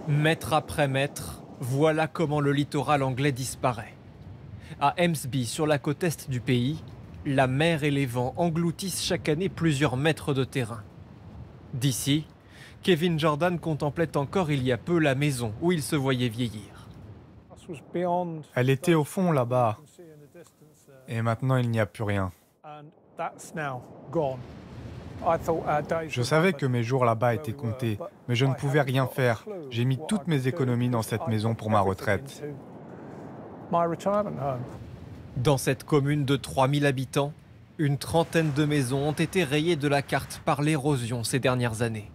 Mètre après mètre, voilà comment le littoral anglais disparaît. À Emsby, sur la côte est du pays, la mer et les vents engloutissent chaque année plusieurs mètres de terrain. D'ici, Kevin Jordan contemplait encore il y a peu la maison où il se voyait vieillir. Elle était au fond là-bas. Et maintenant, il n'y a plus rien. Je savais que mes jours là-bas étaient comptés, mais je ne pouvais rien faire. J'ai mis toutes mes économies dans cette maison pour ma retraite. Dans cette commune de 3000 habitants, une trentaine de maisons ont été rayées de la carte par l'érosion ces dernières années.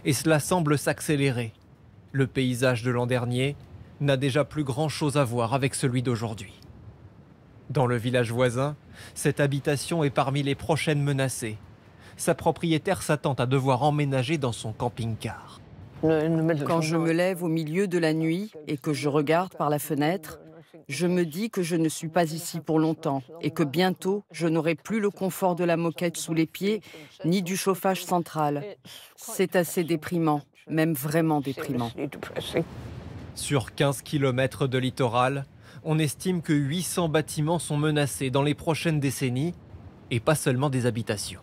Et cela semble s'accélérer. Le paysage de l'an dernier n'a déjà plus grand-chose à voir avec celui d'aujourd'hui. Dans le village voisin, cette habitation est parmi les prochaines menacées. Sa propriétaire s'attend à devoir emménager dans son camping-car. Quand je me lève au milieu de la nuit et que je regarde par la fenêtre, je me dis que je ne suis pas ici pour longtemps et que bientôt, je n'aurai plus le confort de la moquette sous les pieds ni du chauffage central. C'est assez déprimant, même vraiment déprimant. Sur 15 km de littoral, on estime que 800 bâtiments sont menacés dans les prochaines décennies, et pas seulement des habitations.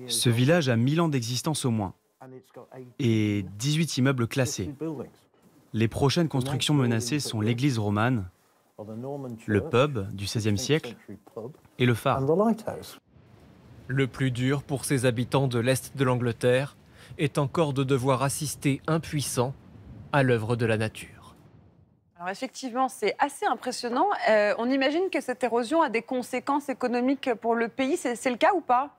Ce village a 1000 ans d'existence au moins, et 18 immeubles classés. Les prochaines constructions menacées sont l'église romane, le pub du XVIe siècle et le phare. Le plus dur pour ces habitants de l'Est de l'Angleterre est encore de devoir assister impuissants à l'œuvre de la nature. Alors effectivement, c'est assez impressionnant. On imagine que cette érosion a des conséquences économiques pour le pays. C'est le cas ou pas ?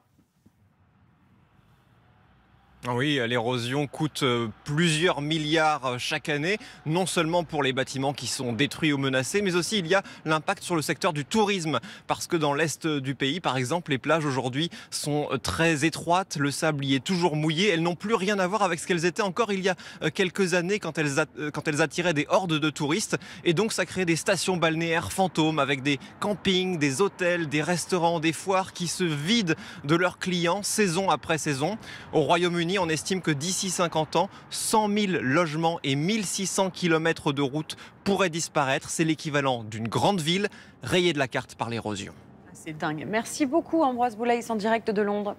Oui, l'érosion coûte plusieurs milliards chaque année, non seulement pour les bâtiments qui sont détruits ou menacés, mais aussi il y a l'impact sur le secteur du tourisme. Parce que dans l'est du pays, par exemple, les plages aujourd'hui sont très étroites, le sable y est toujours mouillé, elles n'ont plus rien à voir avec ce qu'elles étaient encore il y a quelques années quand elles attiraient des hordes de touristes. Et donc ça crée des stations balnéaires fantômes avec des campings, des hôtels, des restaurants, des foires qui se vident de leurs clients saison après saison. Au Royaume-Uni, on estime que d'ici 50 ans, 100 000 logements et 1600 km de routes pourraient disparaître. C'est l'équivalent d'une grande ville rayée de la carte par l'érosion. C'est dingue. Merci beaucoup Ambroise Boulaïs en direct de Londres.